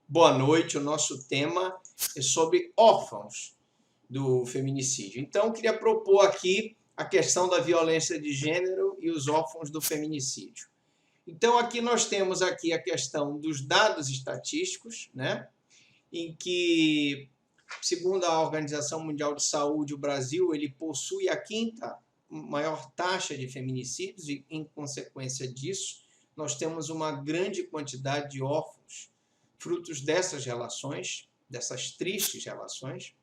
Boa noite. O nosso tema é sobre órfãos do feminicídio. Então, queria propor aqui a questão da violência de gênero e os órfãos do feminicídio. Então, aqui nós temos aqui a questão dos dados estatísticos, né? Em que, segundo a Organização Mundial de Saúde, o Brasil ele possui a quinta maior taxa de feminicídios e, em consequência disso, nós temos uma grande quantidade de órfãos frutos dessas relações, dessas tristes relações.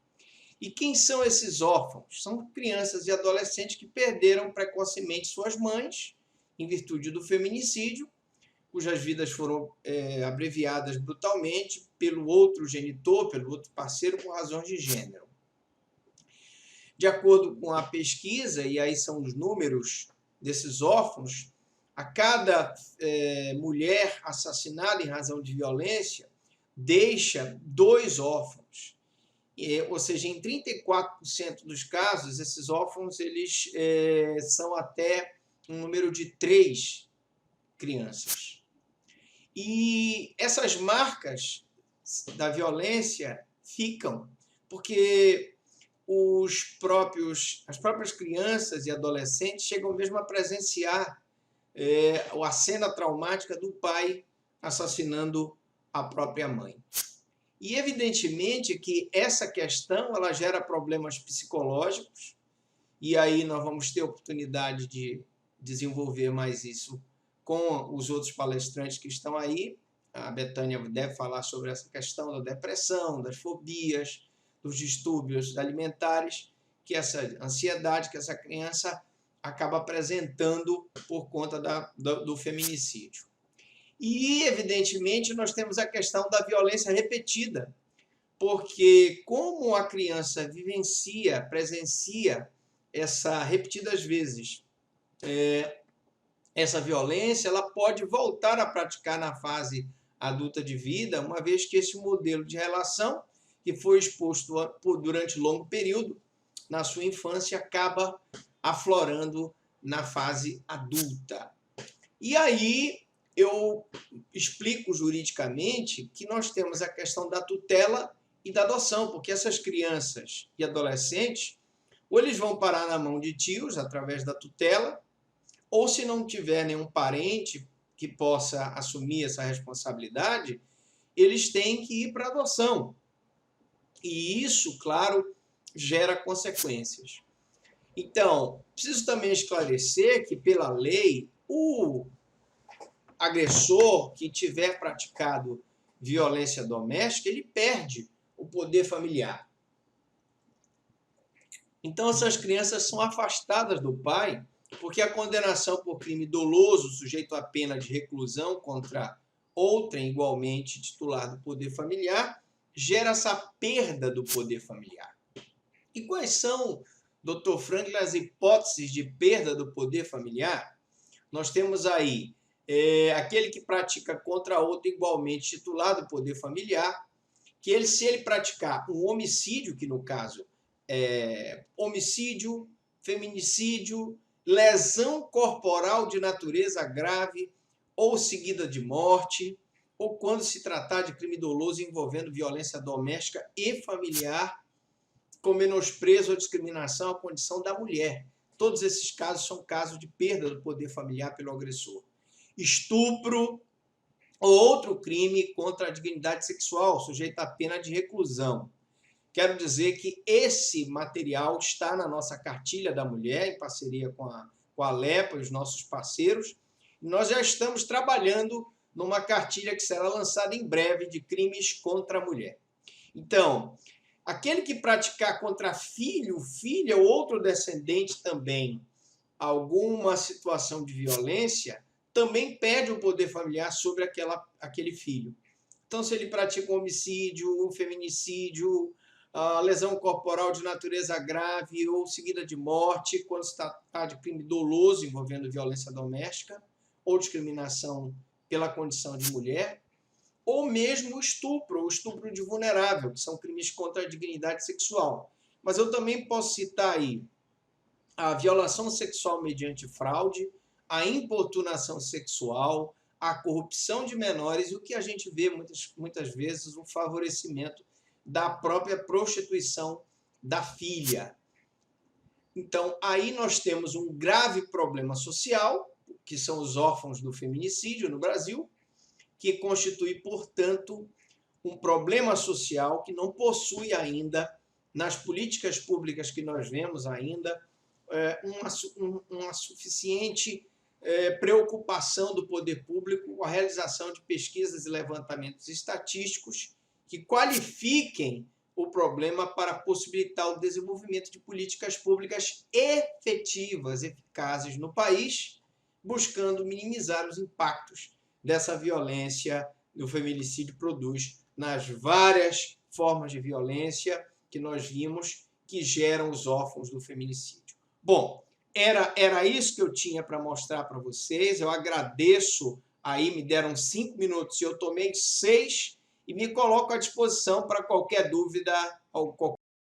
E quem são esses órfãos? São crianças e adolescentes que perderam precocemente suas mães em virtude do feminicídio, cujas vidas foram abreviadas brutalmente pelo outro genitor, pelo outro parceiro, por razões de gênero. De acordo com a pesquisa, e aí são os números desses órfãos, a cada mulher assassinada em razão de violência deixa 2 órfãos. Ou seja, em 34% dos casos, esses órfãos eles são até um número de 3 crianças. E essas marcas da violência ficam porque as próprias crianças e adolescentes chegam mesmo a presenciar a cena traumática do pai assassinando a própria mãe. E evidentemente que essa questão ela gera problemas psicológicos, e aí nós vamos ter oportunidade de desenvolver mais isso com os outros palestrantes que estão aí. A Betânia deve falar sobre essa questão da depressão, das fobias, dos distúrbios alimentares, que essa ansiedade que essa criança acaba apresentando por conta do feminicídio. E, evidentemente, nós temos a questão da violência repetida, porque como a criança presencia repetidas vezes essa violência, ela pode voltar a praticar na fase adulta de vida, uma vez que esse modelo de relação, que foi exposto durante longo período na sua infância, acaba aflorando na fase adulta. E aí eu explico juridicamente que nós temos a questão da tutela e da adoção, porque essas crianças e adolescentes, ou eles vão parar na mão de tios através da tutela, ou se não tiver nenhum parente que possa assumir essa responsabilidade, eles têm que ir para a adoção. E isso, claro, gera consequências. Então, preciso também esclarecer que, pela lei, o agressor que tiver praticado violência doméstica, ele perde o poder familiar. Então, essas crianças são afastadas do pai, porque a condenação por crime doloso, sujeito a pena de reclusão contra outrem igualmente titular do poder familiar, gera essa perda do poder familiar. E quais são, Dr. Franklin, as hipóteses de perda do poder familiar? Nós temos aí aquele que pratica contra outro igualmente titular do poder familiar, que se ele praticar um homicídio, que no caso é homicídio, feminicídio, lesão corporal de natureza grave ou seguida de morte, ou quando se tratar de crime doloso envolvendo violência doméstica e familiar, com menosprezo ou discriminação à condição da mulher. Todos esses casos são casos de perda do poder familiar pelo agressor. Estupro ou outro crime contra a dignidade sexual, sujeito à pena de reclusão. Quero dizer que esse material está na nossa cartilha da mulher, em parceria com a LEPA e os nossos parceiros. E nós já estamos trabalhando numa cartilha que será lançada em breve de crimes contra a mulher. Então, aquele que praticar contra filho, filha ou outro descendente também alguma situação de violência, também perde o poder familiar sobre aquele filho. Então, se ele pratica um homicídio, um feminicídio, lesão corporal de natureza grave ou seguida de morte, quando se trata de crime doloso envolvendo violência doméstica ou discriminação pela condição de mulher, ou mesmo o estupro de vulnerável, que são crimes contra a dignidade sexual. Mas eu também posso citar aí a violação sexual mediante fraude, a importunação sexual, a corrupção de menores e o que a gente vê muitas vezes o favorecimento da própria prostituição da filha. Então, aí nós temos um grave problema social, que são os órfãos do feminicídio no Brasil, que constitui, portanto, um problema social que não possui ainda, nas políticas públicas que nós vemos ainda, uma suficiente preocupação do poder público com a realização de pesquisas e levantamentos estatísticos que qualifiquem o problema para possibilitar o desenvolvimento de políticas públicas efetivas, eficazes no país, buscando minimizar os impactos dessa violência que o feminicídio produz nas várias formas de violência que nós vimos que geram os órfãos do feminicídio. Bom, era isso que eu tinha para mostrar para vocês. Eu agradeço aí, me deram 5 minutos e eu tomei 6 e me coloco à disposição para qualquer dúvida ou qualquer